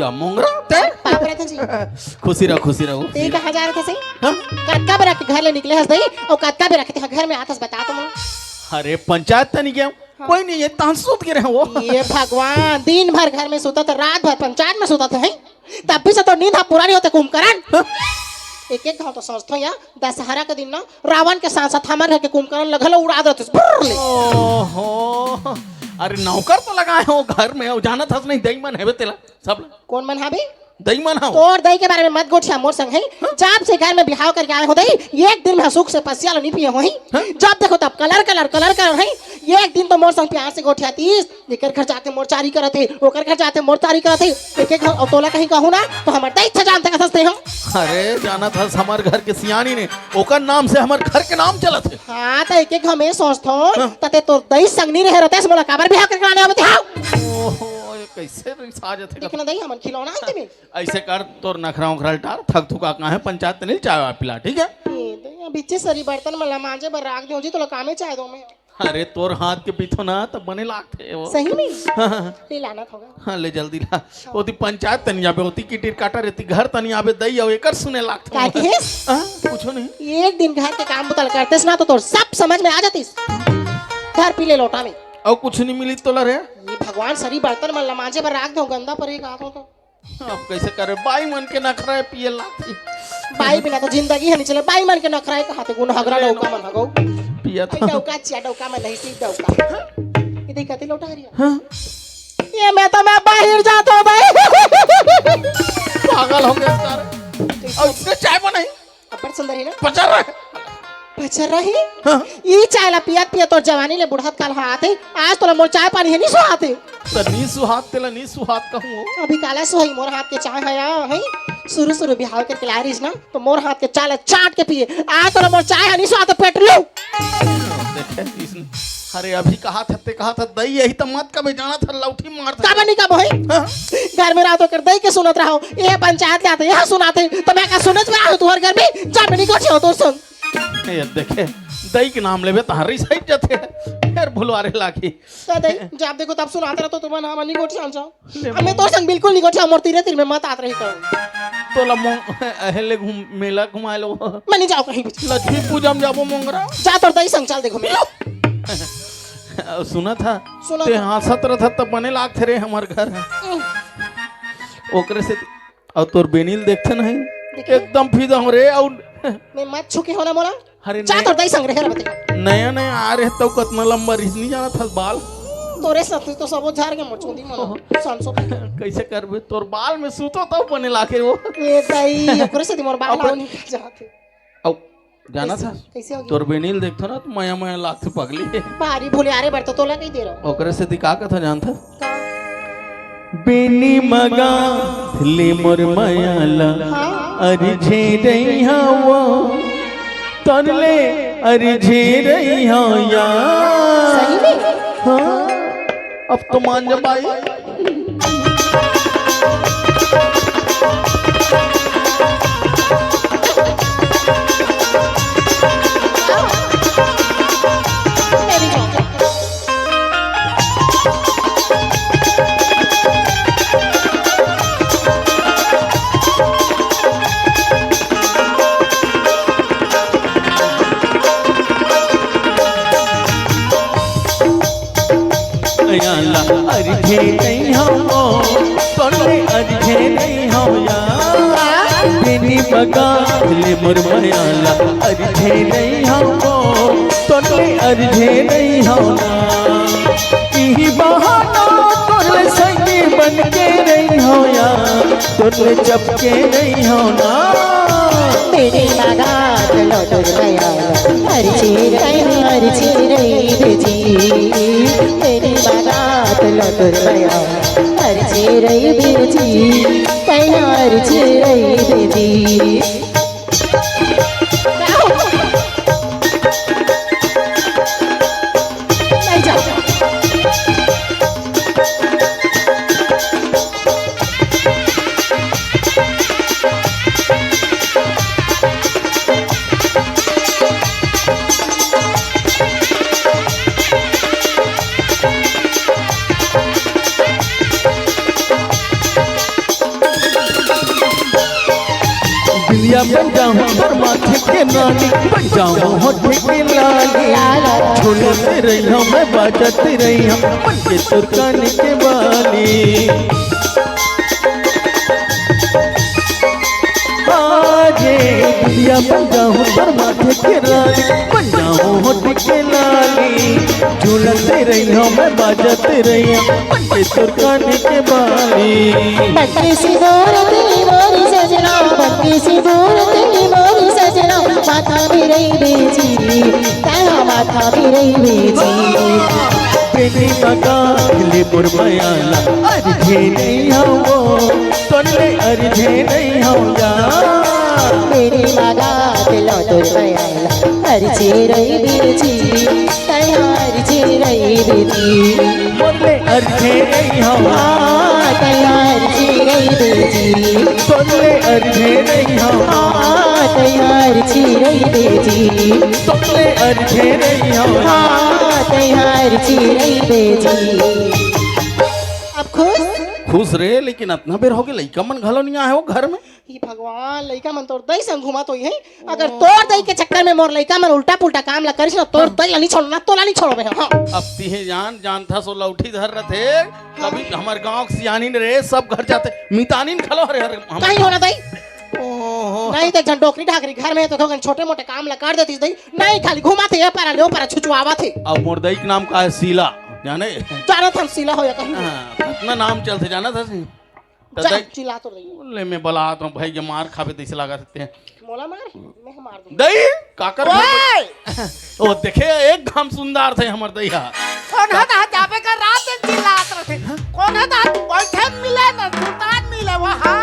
का मोंगरा ते पाप रहते जी खुशी रहो ते कहाँ जा रहे थे सही हाँ? कत्का बेरा के घर ले निकले हस दई और कत्का बेरा के घर में आतस बता तुम अरे पंचायत तो नहीं गया कोई नहीं ये तान सूत गिरे हैं वो ये भगवान दिन भर घर में सोता था रात भर पंचायत में सोता था है तब भी से तो नींद पुरानी होते कुंभकर्ण एक गांव तो सोचता या दशहरा के दिन ना रावण के साथ साथ हमारे घर के कुंभकर्ण लगल उड़ा देते ओहो अरे नौकर तो लगाए हो घर में और जाना था नहीं दही मन है तेला सब कौन मन है बे दही मन हो तोर दही के बारे में मत गोठिया मोर संग है जब से घर में बिहाव करके आए हो दही एक दिन में सुख से पसियाल नहीं पिए हो ही जब देखो तब कलर है एक दिन तो मोर संग प्यार से गोठिया तीस लेकर घर जाके मोर चारी करते ओकर घर जाते मोर चारी करते एक एक घर तोला कहीं कहूं ना तो हमर दही इच्छा जानते का सस्ते हम अरे जाना था हमार घर के सियानी ने ओकर नाम से हमार घर के नाम चलत है हां तो एक एक हमें सोचतो तते तोर दही संग नहीं रहे रहते मोला काबर बिहाव करके आने आवत हां ओहो कैसे साज थे देखना दही हमन खिलौना अंत में ऐसे कर तोर नखरा उखरा टार थक थुका का है पंचायत नहीं चाय पिला ठीक है बीचे सरी बर्तन मला मांजे बर राख दो जी तो कामे चाहे दो मैं अरे तोर हाथ के पीछो ना तो बने लागते वो सही में ले लाना होगा हां ले जल्दी ला ओती पंचायत तनी आबे ओती किटिर काटा रहती घर तनी आबे दई और एकर सुने लागत का के हां पूछो नहीं एक दिन घर के काम बुतल करतेस ना तो तोर सब समझ में आ जातीस घर पी ले लोटा में और कुछ नहीं मिली तो रे ये भगवान सरी बर्तन में लमाजे पर राख दो गंदा पड़ेगा तो अब कैसे करे बाई मन के नखरा पिए लाती बाई बिना तो जिंदगी है नहीं चले बाई मन के नखरा कहां ते गुण हगरा लौका मन हगो पिया तो डौका चिया डौका में नहीं सी डौका ये देखते लोटा हरिया हां ये मैं बाहर जाता हूं भाई पागल हो गया सारे और इसने चाय बनाई अपर सुंदर है ना पचर रहा पचर रही ये चाय ला पियत पियत तो जवानी ले बुढ़त काल हाथे आज तो मोर चाय पानी है नहीं सुहाते तो नी सुहात तेला नी सुहात कहूं अभी काला सोही मोर हाथ के चाय है शुरू बिहाव करके लारिस ना तो मोर हाथ के चाय चाट के पिए आज तो मोर चाय है नहीं सुहाते पेट लो देखे इसने अरे अभी कहा था दही यही तो मत कभी जाना था लौठी मारता का बनी का भाई घर में रातों कर दही के सुनत रहो ये पंचायत ले आते यहाँ सुनाते तो मैं का सुनत में आओ तुम्हारे घर में जा बनी को हो तो सुन ये देखे दही के नाम लेबे तहरी साइड जाते फिर भुलवारे लागी तो दही जब देखो तब सुनाते रहो तो तुम नाम नहीं गोठी आन जाओ हमें तो संग बिल्कुल नहीं गोठी मोर तीरे तीर में मत आत रही करो तो लमो अहले घूम मेला घुमा लो मैं नहीं जाओ कहीं भी लक्ष्मी पूजा में जाबो मोंगरा जा तो दही संग चल देखो मैं सुना था ते हासत रहा तब बने लागते रे हमार घर ओकरे से और तोर बेनील देखते नहीं एकदम फिदा हो रे और मैं मत छुके होना मोला अरे जा तो दही संग रहे बते नया आ रहे तो कितना लंबा रिस नहीं जाना था बाल तोरे साथ तो सब झाड़ के मचूंदी मोला सांसो कैसे करबे तोर बाल में सूतो तो बने लाके वो ये दही ओकरे से मोर बाल आओ नहीं जाते औ जाना था कैसे हो तोर बेनील देखतो ना तो माया लागते पगली भारी भूले आ रे बरतो तोला कहीं दे रहा ओकरे से दिखा का था जानता बेनी मगा ले मोर मायाला अरे झे रही वो तनले अरे झे रही या सही में हाँ अब तो मान जा भाई अरझे नहीं हो तोले अरझे नहीं हो या बेनी बगा ले मुरमयाला अरझे नहीं हो तोले अरझे नहीं हो ना ई बहाना तोले संगी बन के नहीं हो या तोले चपके नहीं हो ना मेरी बगा लो मुरमयाला अरझे रही बेजी मेरी बगा लटुर बया अरझे रही बेजी पैना अरझे रही बेजी बिटिया बन जाऊं पर माथे के नानी, बन जाऊं होठ के लाली, झूलते रही हूँ मैं बाजते रही हूँ बन के तोर कान के बाली। आजे बिटिया बन जाऊं पर माथे के रानी, बन जाऊं होठ के लाली, झूलते रही हूँ मैं बाजते रही हूँ बन के तोर कान के बाली। बत्ती सी दूर तेरी मोरी सजना, बत्ती सी दूर तेरी मोरी सजना, माथा भी रही बेची, तेरा माथा भी रही बेची। बेनी मगाले मुरमयाला अर्झे नहीं हो तोले अर्झे नहीं हो या मेरी मगा दिलो तुर मयाला अर्झे रही बेची, तेरा अर्झे रही बेची। मोले अर्झे नहीं हो तेरा अर्झे रही बेची, तोले अर्झे नहीं हो तेरा अर्झे रही बेची, तोले अर्झे नहीं हो तेरा अर्झे रही बेची। अब खुश खुश रहे लेकिन इतना बेर हो गए लइका मन घलो नहीं आए हो घर में। ही भगवान लइका मन तोर दई संग घुमा तो ही अगर तोर दई के चक्कर में मोर लइका मन उल्टा पुल्टा काम ला करिस ना तोर दई ला नहीं छोड़ना, तोला नहीं छोड़बे। हां अब तिहे जान था सो लौठी धर रथे कभी हमार गांव के सियानी रे सब घर जाते मितानीन खलो रे कहीं होना दई। ओहो नहीं तो जन डोकरी ढाकरी घर में तो थोकन छोटे मोटे काम ला कर देती दई, नहीं खाली घुमाते ये पारा ले पारा छुचुआवा थे। अब मोर दई के नाम का है शीला जाने जाना था सीला हो या कहीं कितना नाम चलते जाना था जा चिल्ला तो नहीं ले में बला तो भाई के मार खावे तैसे लगा सकते हैं मोला मार मैं मार दूं दई काकर ओ देखे एक घाम सुंदर थे हमर दैया कौन है ना जाबे का रात दिन चिल्लात रहे, कौन है ना बैठे मिले ना सुल्तान मिले वहां।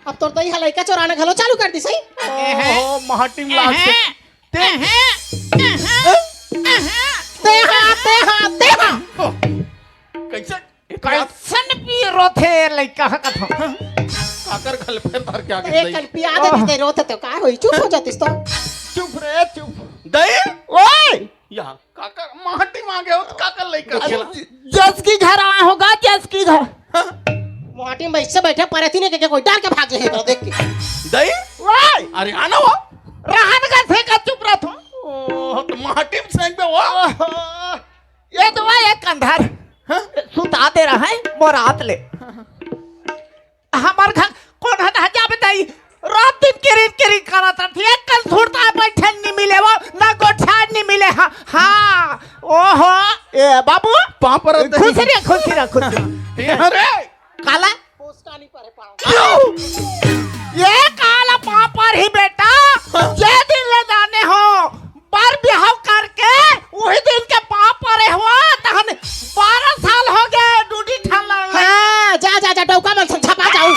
अब तो दई हलाई का चोराना घलो चालू कर दी सही। ओहो महाटिम लाग से ते हां कैसे कैसन पीरो थे लइका का था काकर खल पे तार क्या के एक दई कल पिया दे रोते तो का होई चुप हो जातिस तो चुप रे चुप दई ओए यहाँ काकर महाटिम आ गए हो काकर लेकर खेला जस की घर आया होगा, जस की घर मोहाटी में इससे बैठे परेती ने के कोई डर के भाग जाए देख के दई ओए अरे आना हो रहन का थे का चुप रह तू। ओह तो महाटिम संग पे वो ये तो है एक कंधार सुता दे रहा है मोरात ले हमार घर कौन है ना जा बताई रात दिन किरी करा था एक कल छोड़ता है बैठे नहीं मिले वो ना गोठा नहीं मिले। हाँ हाँ ओहो ए बाबू पापर खुश रे अरे काला पोस्टा नहीं परे पाओ ये काला पापर ही बेटा जे दिन ले जाने हो पर बिहाव करके वही दिन के पापर हुआ तहन 12 साल हो गए डूडी ठाला। हां जा डौका मन छपा जाऊ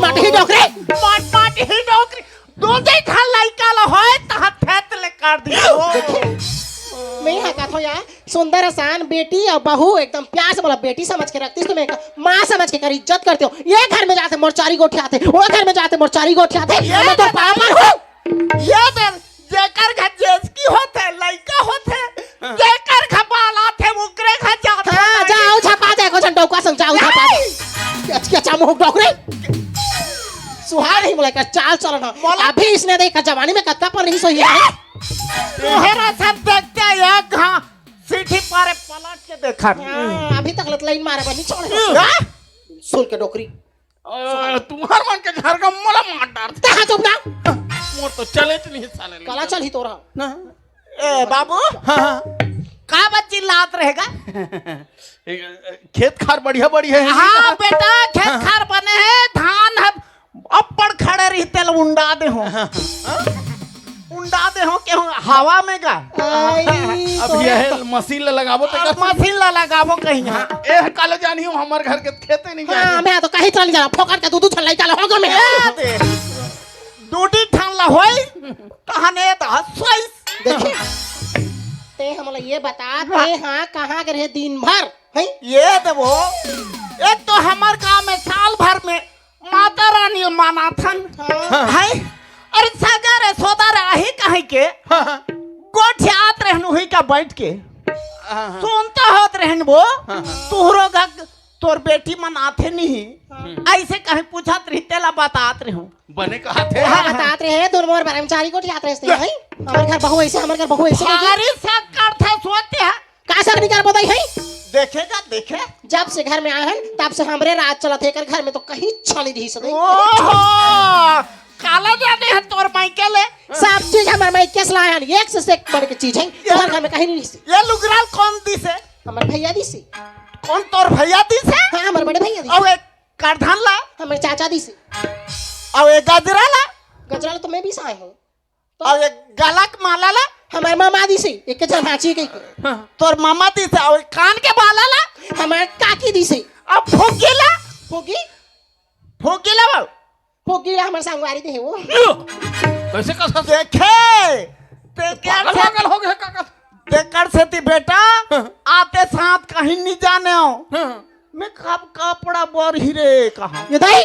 मट ही डोकरे मट ही डोकरी दो दे ठाल लइका ल होय तहन फेत ले कर दियो। मैं हा का थो यार सुंदर आसान बेटी और बहू एकदम प्यार से बोला बेटी समझ के रखती तो मैं माँ समझ के कर इज्जत करती हूँ। ये घर में जाते मोरचारी गोठी आते, वो घर में जाते मोरचारी गोठी आते, मैं तो पापर हूँ। ये देर जेकर घर जेसकी होते लइका होते जेकर खपाला थे उकरे घर जाते। हाँ जाओ छपा जाए को डौका संग जाओ छपा जाए क्या चामो डोकरे सुहार नहीं बोला का चाल चलना अभी इसने देखा जवानी में कत्ता पर नहीं सोई है तोहरा सब देखते एक हां सीटी पारे पलट के देखा अभी तक लत लाइन मारे बनी छोड़ सुल के डोकरी तुम्हार मन के घर का मोला मार डार ते हां चुप ना मोर तो चले नहीं साले कला चल ही तो रहा ए बाबू हां का बच्ची लात रहेगा खेत खार बढ़िया बढ़िया है। हाँ बेटा खेत खार बने हैं धान है अप्पड़ खड़े रहते उंडा दे हो मुंडा दे हो के हवा में गा आई, अब यह मशीन लगाबो तो कर मशीन ला लगाबो कहीं हाँ ए काले जानी हूं हमारे घर के खेते नहीं हाँ जाए मैं तो कहीं चल जा फोकट के दूध छल्लाई चला होगा मैं दे डूडी ठान ला होई तहने तो सोइस देखिए ते हमला ये बता ते हाँ कहाँ के रहे दिन भर हैं ये देवो एक तो हमार गांव में साल भर में माता रानी माना थन है अरे सगर सोदा रही कहीं के गोठियात रहनु हुई का बैठ के सुनता होत रहन वो तुहरो का तोर बेटी मन आथे नहीं ऐसे कहीं पूछत रही तेला बातात रहूं बने कहा थे हाँ बतात रहे दोनों मोर ब्रह्मचारी को जाते रहे हैं हमारे घर बहू ऐसे हमारे घर बहू ऐसे सारी सब करते सोते हैं का सब निकाल बताई है देखेगा देखे जब से घर में आए हैं तब से हमरे राज चला थे कर घर में तो कहीं छानी रही सदै ओहो काला जाने हैं तोर माइके ले सब चीज हमारे माई केस लाए हैं एक से एक बड़ की चीज है हमारे घर में कहीं नहीं रही ये लुगराल कौन दी से हमारे भैया दी से कौन तोर भैया दी से हाँ हमारे बड़े भैया दी और एक कारधान ला हमारे चाचा दी से और एक गजरा ला गजरा तो मैं भी साए हूँ और एक गलक माला ला हमारे मामा दी से एक के जमाची के तोर मामा दी से और कान के बाला ला हमारे काकी दी से अब फुग्गी ला होगी फुग्गी ला बाबू होगी हमारे संगवारी दे वो कैसे कसा देखे ते क्या पागल हो गया काका देकर से ती बेटा आते साथ कहीं नहीं जाने हो मैं कब कपड़ा बोर ही रे कहा ये दाई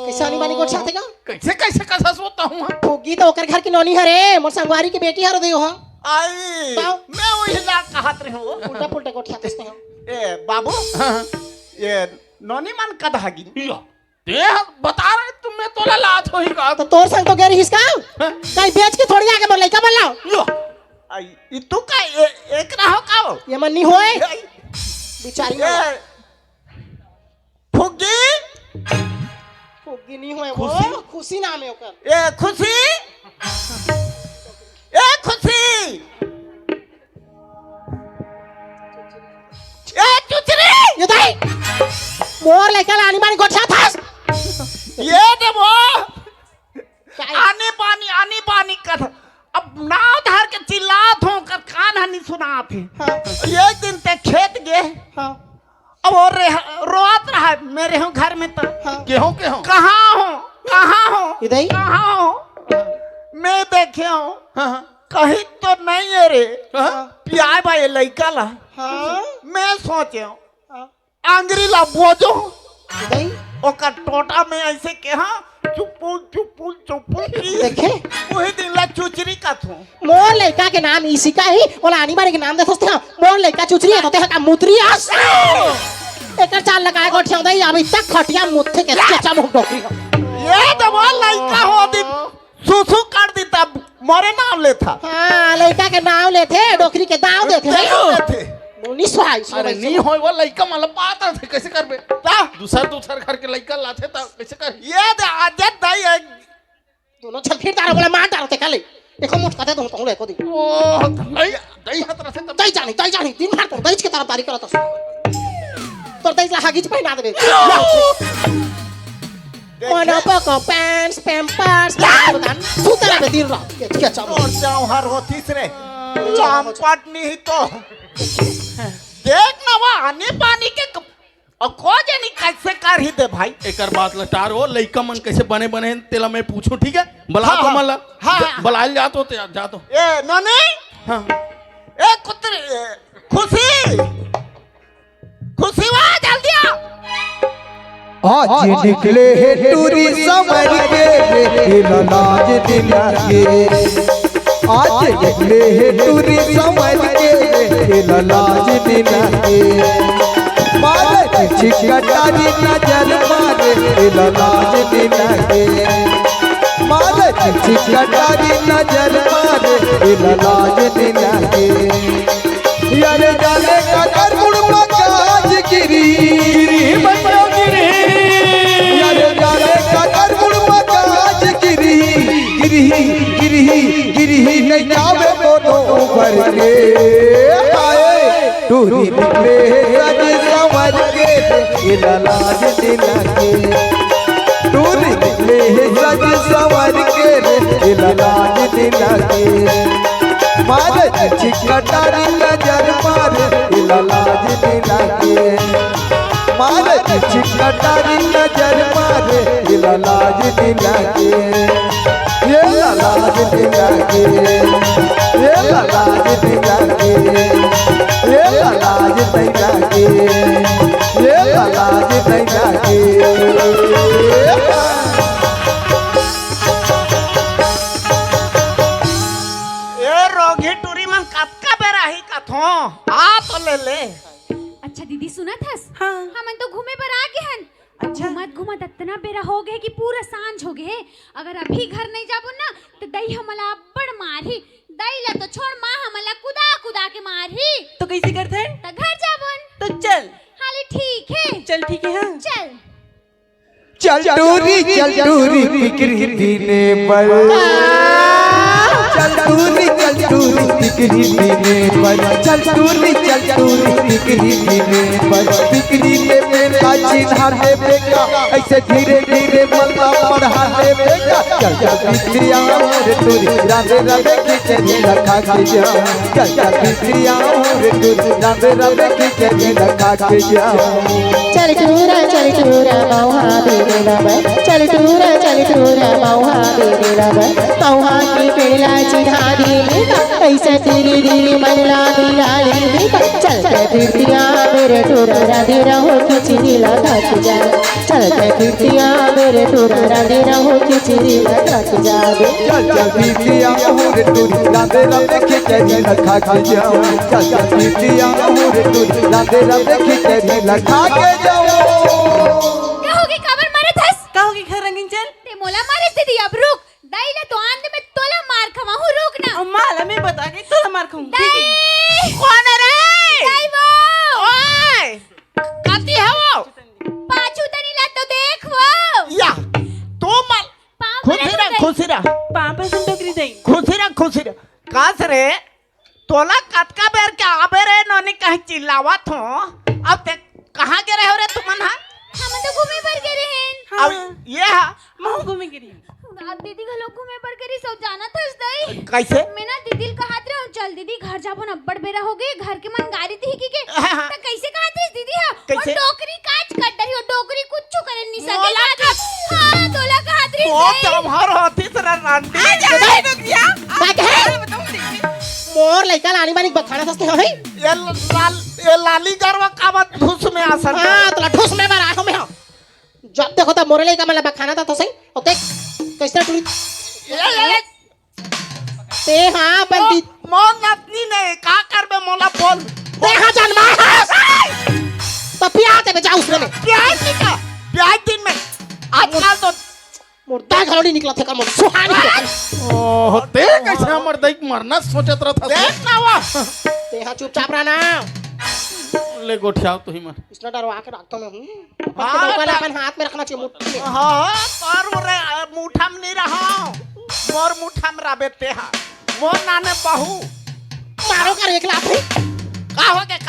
किसानी वाली कोट साथे का कैसे कैसे कसा सोता हूं होगी तो ओकर घर की नौनी हरे मोर संगवारी की बेटी हर देयो हां आई बाऊ। मैं वही ला कहत रही हूँ उल्टा पुल्टा कोट खाते हैं ए बाबू ये नौनी मन कदागी ते बता रहे तुम मैं तोला लात होई का तो तोर संग तो गेरी हिसका कहीं बेच के थोड़ी आके मोर लइका बन लाओ आई ई तू का एक रहो का ये मन नहीं होए बेचारी ये फुग्गी होगी नहीं होए वो खुशी नाम है ओकर ए खुशी ए खुशी ए चुचरी ये दाई मोर लइका लानी मानी गोठा थास ये देवो काय आनी पानी कर अब नाव धार के चिल्लात हो कर कान हनी सुनात है हां एक दिन ते खेत गए हां अब वो रोत रहा है मेरे हूँ घर में तो केहो कहाँ हो इधर कहाँ हो मैं देखे हूँ कहीं तो नहीं है रे प्याय भाई लड़का ला हां मैं सोचे हूँ आंगरी ला बोझो इधर ओकर टोटा में ऐसे के हाँ चुपुल देखे वही दिन ला चुचरी का थू मोर लड़का के नाम इसी का ही और आनी बारी के नाम दे सोचते हैं मोर लड़का चुचरी है तो ते का मुतरी आस एक चाल लगाए गोठिया दई अभी तक खटिया मुत्थे के चचा मुंह डोकरी ये तो वो लड़का हो दिन सुसु कर दी तब मोरे नाम ले था हां लड़का के नाम लेते डोकरी के दाव देते मुनी सोई अरे नहीं होय वो लइका मला बात थे कैसे करबे दूसर घर के लइका लाथे त कैसे कर ये दे आजत दई दोनों चल फिर तारा बोला मार तारा ते काले देखो मुठ कते दो तो ले को दी ओ दई हाथ रथे तब दई जानी दिन भर तो दई के तारा तारी करत तो दई ला हागिच पहना देबे कोना पको पैंट्स पैम्पर्स बदन सुतरा पे दिन रात के चलो और जाऊं हर होती रे चांपट नहीं तो देख ना वो आने पानी के और को जानी कैसे कर ही दे भाई एकर बात लटार हो लइका मन कैसे बने तेला मैं पूछूं ठीक है बला हाँ, तो मला हाँ। बलाल जा तो ए नने हां ए कुतरे खुशी वा जल्दी आ आज निकले है टूरी समर के लाज दिला के आज निकले है टूरी समर के लाज दिला के मारे चिकटारी नजर मारे लाज दिला के मारे चिकटारी नजर मारे लाज दिला के यार जाने का करुण मकाज गिरी गिरी नहीं जावे बोलो भर के आए टूरी निकले सज समझ के लाज दिला के टूरी निकले सज समझ के लाज दिला के मारे चिकटारी नजर मारे लाज दिला के मारे चिकटारी नजर मारे लाज दिला के ये लाज दिला के ये लाज दिला के ये लाज दिला के ये लाज दिला के कथो आ तो ले अच्छा दीदी सुना थस हाँ। हमन तो घूमे पर आ गए हन अच्छा घूमत घूमत इतना बेरा हो गए कि पूरा सांझ हो गए अगर अभी घर नहीं जाबो ना तो दई हमला बड़ मारी दई ला तो छोड़ मां हमला कुदा कुदा के मारी तो कैसे करते हैं तो घर जाबन तो चल हाले ठीक है चल ठीक है हाँ चल चल टूरी फिक्री दीने पर चल टूरी फिक्री दीने पर चल टूरी फिक्री दीने पर फिक्री ले मेरा चिन्हा दे बेटा ऐसे धीरे धीरे मल्ला बढ़ा दे बेटा चल फिक्रिया रे टूरी राधे राधे की चली रखा के जा चल फिक्रिया रे टूरी राधे राधे की चली रखा के जा चल टूरा मौहा बेरे लबर चल टूरा मौहा बेरे लबर मौहा की पेला चिढ़ा देगा ऐसा धीरे धीरे मनला दिलाली देगा चलते फिरतिया मेरे टूरा राधे रहो खिचड़ी लगा के जा चलते फिरतिया मेरे टूरा राधे रहो खिचड़ी लगा के जा चल फिरतिया रे टूरी राधे राधे खिचड़ी लगा के जा चल फिरतिया रे टूरी राधे राधे खिचड़ी लगा के जाओ क्या होगी खबर मारे थस कहोगे घर रंगीन चल ते मोला मारे दीदी अब रुक दई ला तो आंध में तोला मार खवा हूं रुक ना और माला मैं बता के तो मार खाऊं ठीक है कौन है रे दई वो ओए कती है वो पाछू तनी ला तो देख वो या तू मल खुशी रह पापा सुन टोकरी दई खुशी रह कास रे तोला कतका बेर के आबे रे नोनी कहीं चिल्लावत हो अब ते कहां के रहे हो रे तुमन हा हम तो घूमे पर गए रहन अब ये हा मां घूमे गिरी रात दीदी घलो घूमे पर करी सब जाना थस दई कैसे मैं ना दीदी कहत रहो चल दीदी घर जाबो न बड़ बेरा हो गए घर के मन गारी थी के हाँ। त कैसे कहत रही दीदी हा कैसे? और टोकरी काच कट रही हो टोकरी कुछ करे नहीं सके मोला हां तोला कहत रही ओ तमहर होती तेरा रांडी मोर लइका लानी बानी बखाना सस्ते हो ये लाली गरवा कावत धुस में आसन हां तोला ठोस में मारा हो में हो जब देखो त मोरे लइका मला बखाना था तो सही ओके कैसे टूरी ते हां बंदी मोन नतनी ने का करबे मोला बोल ते हां जन्मा तो प्याज दे जा उसने में प्याज निका प्याज दिन में आजकल तो मुर्दा घरोड़ी निकला थे का मोर सुहानी ओह ते कैसे हमर दैक मरना सोचत रहता देख ना वो ते हां चुपचाप रहना ले गोठियाओ तू ही मर इसने डरवा के रखता मैं हाँ, अपन हाथ में रखना चाहिए मुट्ठी में हां पर रे मुठा में नहीं रहा मोर मुठा में राबेते हा मोर नाने बहू मारो कर एक लात है का हो गया का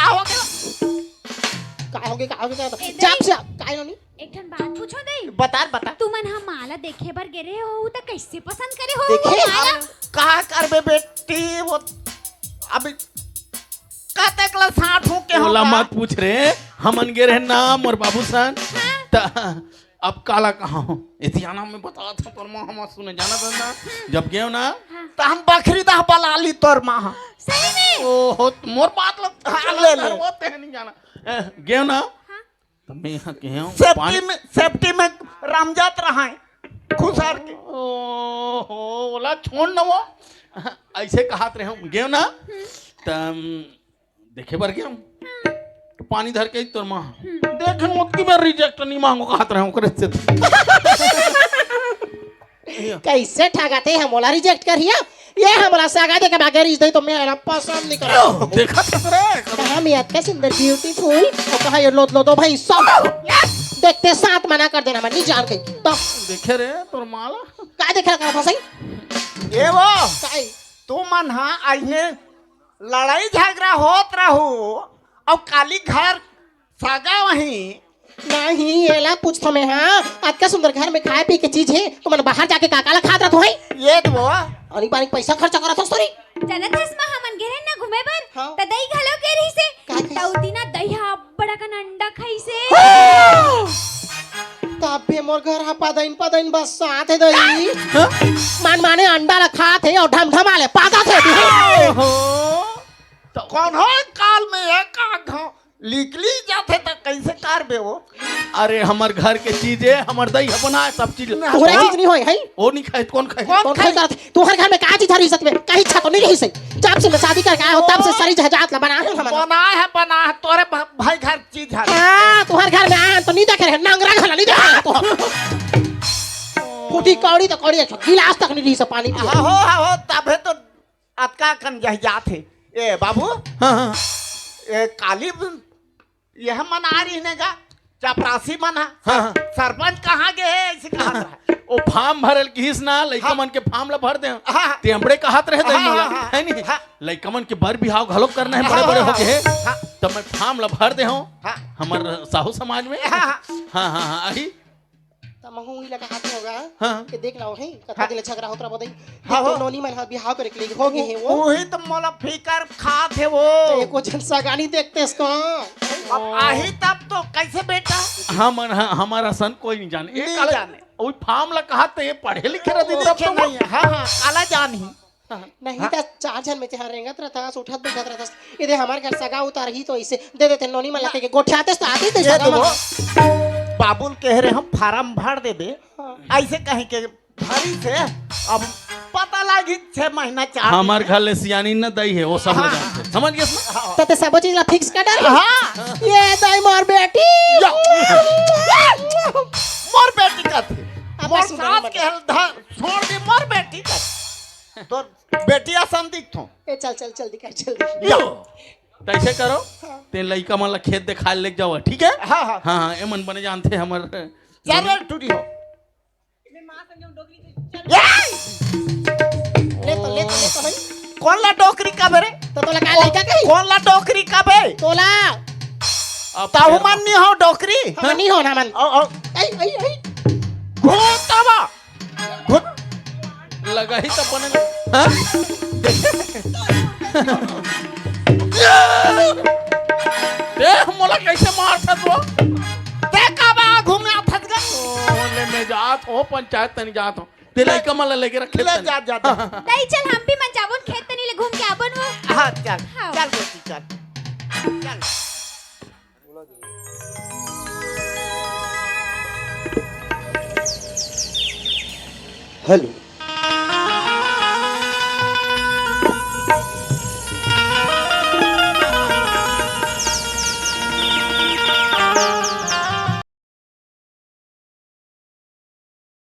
जब से काय नहीं एक ठन बात पूछो दई बता तू मन हम माला देखे बर गेरे हो त कैसे पसंद करे हो देखे? वो माला का करबे बेटी वो अभी कते क्लास 60 हो के ओला होगा मत पूछ रे हमन गे रहे नाम और बाबू सन त अब काला कहाँ हो इतिहाना में बता था तोर माँ हम सुने जाना था ना जब गए ना तो हम बकरी दा बलाली तोर मां सही में ओहो मोर बात लग हाँ, ले ले। वो ते नहीं जाना गए ना तो मैं यहाँ के हूँ सेफ्टी में रामजात रहा है खुशार के ओहो ओला छोड़ ना वो ऐसे कहात रहे हूँ गए ना तम देखे बर गए पानी धर के तोर माँ देख मोती में रिजेक्ट नहीं मांगो कहत रहे हूँ करे से कैसे ठगाते हैं मोला रिजेक्ट करिया ये हमरा सागा दे के बगैर इस दे तो मैं ना पसंद नहीं करा देखा था रे कहा मियां का सुंदर ब्यूटीफुल और कहा ये लो दो भाई सब देखते साथ मना कर देना मैं नहीं जान के तो देखे रे तोर माला का देखा कर सही ये वो काई तू मन हाँ आइने लड़ाई झगड़ा होत रहू और काली घर सगा वहीं नहीं एला पूछतो मैं हाँ आज का सुंदर घर में खाए पी के चीज है तो मन बाहर जाके काकाला खात रहतो है ये तो वो अनिक बानिक पैसा खर्चा करत हस तोरी जनत हस मा हमन गेरे ना घूमे बर हाँ। त दही घलो के रही से का खाइसे? तौती ना दही बड़ा कन अंडा खाई से तबे मोर घर हा पदइन बस साथ है दही मान माने अंडा ला खात है और ढम ढमाले पादा थे हो तो कौन हो काल में एक आँख लिकली जाते तो कैसे कार बे वो अरे हमार घर के चीज है हमार दही अपना है सब चीज पूरा चीज नहीं होई है वो नहीं खाए कौन खाए कौन खाई करत तू हर घर में का चीज हरी सकबे कहीं इच्छा तो नहीं रही से जब से मैं शादी करके आया हो तब से सारी जहाजात ला बना है हमन बना है तोरे भाई घर चीज है हां तू हर घर में आया तो नहीं देखे रहे नंगरा घला नहीं देखे तो फूटी कौड़ी तो कौड़ी गिलास तक नहीं रही से पानी पिए हो तबे तो अतका कन जहाजात है ए बाबू हाँ ए काली यह मन आ रही ने का चपरासी मन है हाँ। सरपंच कहाँ गए है ऐसे कहा रहा ओ फार्म भरल किस ना लइका मन के फार्म ला भर दे हाँ। ते हमरे कहत रहे दही हाँ, मोला हाँ, है नहीं हाँ। लइका मन के बर बिहाव घलो करना है बड़े हाँ, बड़े हाँ, हो गए हाँ। तो मैं फार्म ला भर दे हूं हाँ। हमर साहू समाज में हाँ, हां हां हां आही तमहू ही लगा हाथ होगा हाँ। कि देख लाओ है कतना दिन झगड़ा होत रहा बताई हाँ, तो हाँ। नोनी मन हा बिहाव करे के लिए हो गए हैं वो वही तो मोला फिकर खात है वो तो एको झलसा गानी देखते इसको अब आही तब तो कैसे बेटा हमारा सन कोई नहीं जाने नहीं एक काले जाने। ओई फार्म ला कहत ये पढ़े लिखे रहती तब देखे तो नहीं है। हाँ हाँ काला जान ही नहीं तो चार जन में चाह रेंगत रहता उठत बैठत रहता इधर हमारे घर सगा उतार ही तो ऐसे दे देते नोनी मन लगे के गोठियाते तो आते थे ये सगा तो वो में बाबुल कह रहे हम फार्म भर दे दे ऐसे कहीं के भरी से अब पता लगी 6 महीना 4 हमार घर ले सियानी न दही है वो सब हाँ। लोग जानते हैं। समझ गए इसमें? तो ते सब चीज ला फिक्स कर डाल हाँ ये दाई मोर बेटी मोर बेटी का थी अब मोर सुंदर सास बन के हल छोड़ दी मोर बेटी का थी। तो बेटी आसान दिखतो ए चल चल जल्दी कर जल्दी यो तो ऐसे करो ते लइका मन ला खेत दिखा ले जाओ ठीक है हाँ हाँ हाँ हाँ एमन बने जानते हमर चल टूटी हो ले तो भाई कौन ला डोकरी का बेरे तो तोला का लइका कही कौन ला डोकरी का बे तोला अब ताहु मन नहीं हो डोकरी हम नहीं होना मन आई आई आई घोटावा घोट लगा ही तो बने हाँ? देख मोला कैसे मारता तू देखा बा घूमे फस गए ओले मैं जात हो पंचायत तनी जात हो ते लइका मन ला लेके रखे ले जा जा जा। दही चल हम भी मन जाबन खेत तनी ले घूम के आबन वो हाँ चल हाँ। चल बेटी चल चल हेलो